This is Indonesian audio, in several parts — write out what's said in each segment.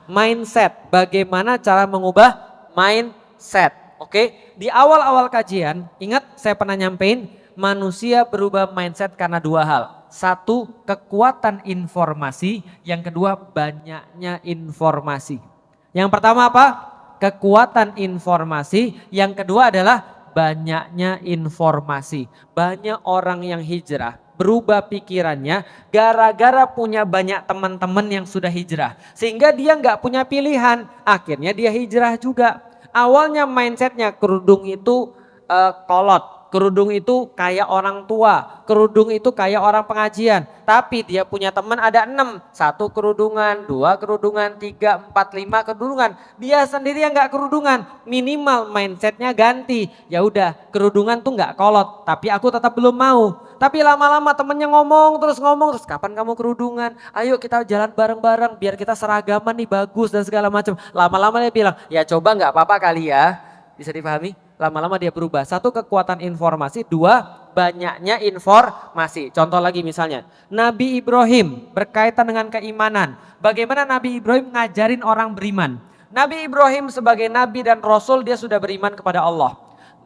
mindset. Bagaimana cara mengubah mindset. Oke, di awal-awal kajian, ingat saya pernah nyampein manusia berubah mindset karena dua hal. Satu, kekuatan informasi. Yang kedua, banyaknya informasi. Yang pertama apa? Kekuatan informasi. Yang kedua adalah banyaknya informasi. Banyak orang yang hijrah, berubah pikirannya gara-gara punya banyak teman-teman yang sudah hijrah. Sehingga dia nggak punya pilihan, akhirnya dia hijrah juga. Awalnya mindsetnya kerudung itu kolot. Kerudung itu kayak orang tua, kerudung itu kayak orang pengajian. Tapi dia punya teman ada 6, 1 kerudungan, 2 kerudungan, 3, 4, 5 kerudungan. Dia sendiri yang gak kerudungan, minimal mindsetnya ganti. Ya udah, kerudungan tuh gak kolot, tapi aku tetap belum mau. Tapi lama-lama temennya ngomong terus kapan kamu kerudungan? Ayo kita jalan bareng-bareng biar kita seragaman nih bagus dan segala macam. Lama-lama dia bilang, ya coba gak apa-apa kali ya, bisa dipahami? Lama-lama dia berubah. Satu, kekuatan informasi. Dua, banyaknya informasi. Contoh lagi misalnya, Nabi Ibrahim berkaitan dengan keimanan. Bagaimana Nabi Ibrahim ngajarin orang beriman? Nabi Ibrahim sebagai nabi dan rasul dia sudah beriman kepada Allah.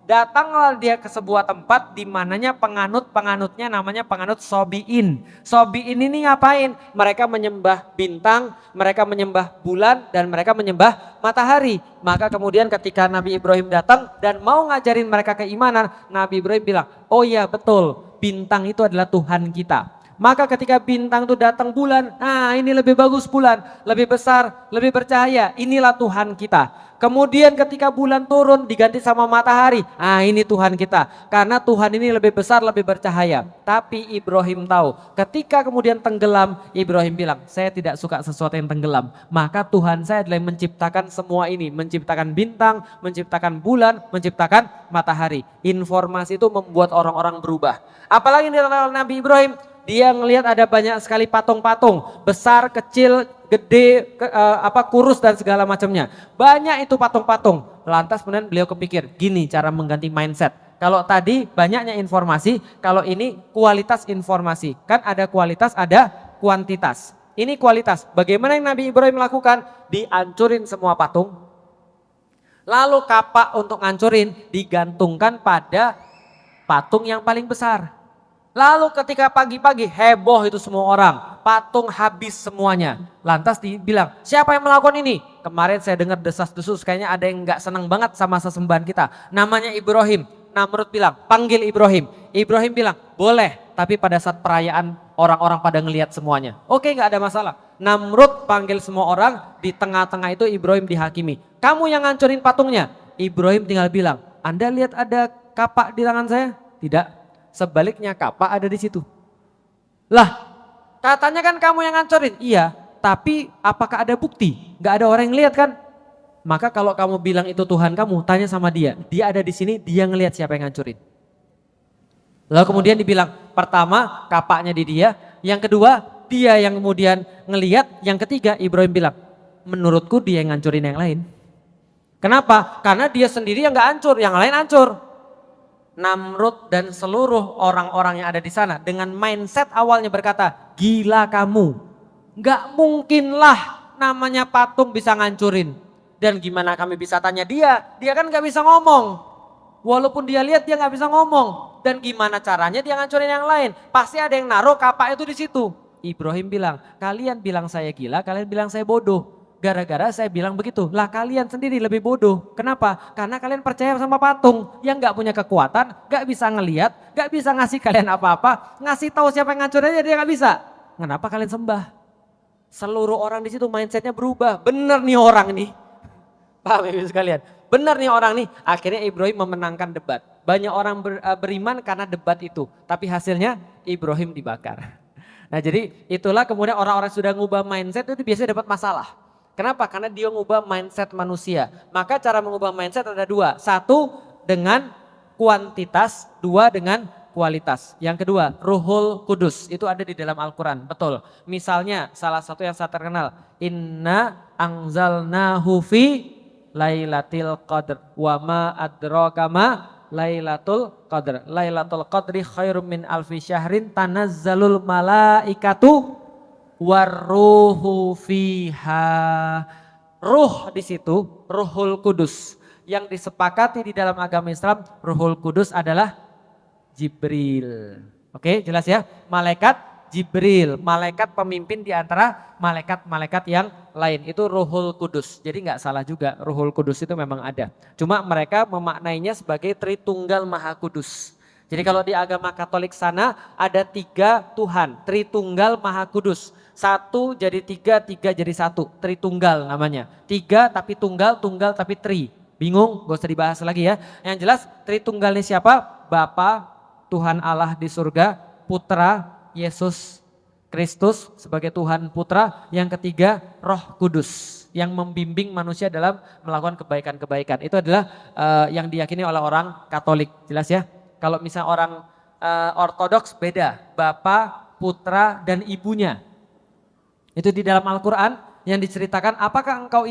Datanglah dia ke sebuah tempat di mananya penganutnya namanya penganut Sobiin. Sobiin ini ngapain? Mereka menyembah bintang, mereka menyembah bulan, dan mereka menyembah matahari. Maka kemudian ketika Nabi Ibrahim datang dan mau ngajarin mereka keimanan, Nabi Ibrahim bilang, oh iya betul, bintang itu adalah Tuhan kita. Maka ketika bintang itu datang bulan, nah ini lebih bagus bulan, lebih besar, lebih bercahaya, inilah Tuhan kita. Kemudian ketika bulan turun diganti sama matahari, ah ini Tuhan kita. Karena Tuhan ini lebih besar, lebih bercahaya. Tapi Ibrahim tahu, ketika kemudian tenggelam, Ibrahim bilang, saya tidak suka sesuatu yang tenggelam. Maka Tuhan saya adalah yang menciptakan semua ini, menciptakan bintang, menciptakan bulan, menciptakan matahari. Informasi itu membuat orang-orang berubah. Apalagi di Nabi Ibrahim, dia ngelihat ada banyak sekali patung-patung, besar, kecil, gede, kurus dan segala macamnya. Banyak itu patung-patung. Lantas kemudian beliau kepikir, gini cara mengganti mindset. Kalau tadi banyaknya informasi, kalau ini kualitas informasi. Kan ada kualitas, ada kuantitas. Ini kualitas. Bagaimana yang Nabi Ibrahim lakukan? Dihancurin semua patung. Lalu kapak untuk ngancurin digantungkan pada patung yang paling besar. Lalu ketika pagi-pagi heboh itu semua orang, patung habis semuanya. Lantas dibilang, siapa yang melakukan ini? Kemarin saya dengar desas-desus kayaknya ada yang gak senang banget sama sesembahan kita. Namanya Ibrahim. Namrud bilang, panggil Ibrahim. Ibrahim bilang, boleh, tapi pada saat perayaan orang-orang pada ngelihat semuanya. Oke, gak ada masalah. Namrud panggil semua orang, di tengah-tengah itu Ibrahim dihakimi. Kamu yang ngancurin patungnya. Ibrahim tinggal bilang, Anda lihat ada kapak di tangan saya? Tidak. Sebaliknya kapak ada di situ. Lah, katanya kan kamu yang ngancurin. Iya, tapi apakah ada bukti? Gak ada orang yang lihat kan? Maka kalau kamu bilang itu Tuhan kamu, tanya sama dia. Dia ada di sini, dia ngelihat siapa yang ngancurin. Lalu kemudian dibilang, pertama kapaknya di dia. Yang kedua, dia yang kemudian ngelihat. Yang ketiga, Ibrahim bilang, menurutku dia yang ngancurin yang lain. Kenapa? Karena dia sendiri yang gak hancur, yang lain hancur. Namrud dan seluruh orang-orang yang ada di sana dengan mindset awalnya berkata, gila kamu, gak mungkinlah namanya patung bisa ngancurin. Dan gimana kami bisa tanya dia kan gak bisa ngomong. Walaupun dia lihat dia gak bisa ngomong. Dan gimana caranya dia ngancurin yang lain? Pasti ada yang naruh kapak itu di situ. Ibrahim bilang, kalian bilang saya gila, kalian bilang saya bodoh. Gara-gara saya bilang begitu, lah kalian sendiri lebih bodoh. Kenapa? Karena kalian percaya sama patung yang gak punya kekuatan, gak bisa ngelihat, gak bisa ngasih kalian apa-apa, ngasih tahu siapa yang ngancurin aja dia gak bisa. Kenapa kalian sembah? Seluruh orang di situ mindsetnya berubah. Bener nih orang nih, paham ya sekalian? Bener nih orang nih. Akhirnya Ibrahim memenangkan debat. Banyak orang beriman karena debat itu, tapi hasilnya Ibrahim dibakar. Nah jadi itulah kemudian orang-orang sudah ngubah mindset itu biasanya dapat masalah. Kenapa? Karena dia ngubah mindset manusia. Maka cara mengubah mindset ada dua. Satu dengan kuantitas, dua dengan kualitas. Yang kedua, Ruhul Kudus. Itu ada di dalam Al-Quran, betul. Misalnya salah satu yang sangat terkenal. Inna anzalnahu fi lailatul qadr. Wa ma adraka ma lailatul qadr. Lailatul qadri khairum min alfi syahrin tanazzalul malaikatu warruhu fiha. Ruh di situ, Ruhul Kudus. Yang disepakati di dalam agama Islam, Ruhul Kudus adalah Jibril. Oke, jelas ya? Malaikat Jibril, malaikat pemimpin di antara malaikat-malaikat yang lain. Itu Ruhul Kudus. Jadi nggak salah juga, Ruhul Kudus itu memang ada. Cuma mereka memaknainya sebagai Tritunggal Maha Kudus. Jadi kalau di agama Katolik sana ada 3 Tuhan, Tritunggal Maha Kudus. 1 jadi 3, 3 jadi 1, Tritunggal namanya. 3 tapi tunggal, tunggal tapi tri. Bingung? Gak usah dibahas lagi ya. Yang jelas Tritunggal ini siapa? Bapa, Tuhan Allah di surga, Putra, Yesus Kristus sebagai Tuhan Putra. Yang ketiga Roh Kudus yang membimbing manusia dalam melakukan kebaikan-kebaikan. Itu adalah yang diyakini oleh orang Katolik. Jelas ya? Kalau misalnya orang Ortodoks beda, Bapa, Putra, dan Ibunya. Itu di dalam Al-Quran yang diceritakan, apakah engkau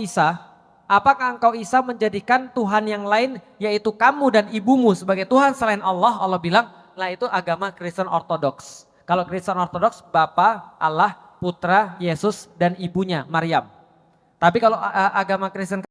Isa menjadikan Tuhan yang lain yaitu kamu dan ibumu sebagai Tuhan selain Allah? Allah bilang, lah itu agama Kristen Ortodoks. Kalau Kristen Ortodoks, Bapa, Allah, Putra, Yesus, dan ibunya, Maryam. Tapi kalau agama Kristen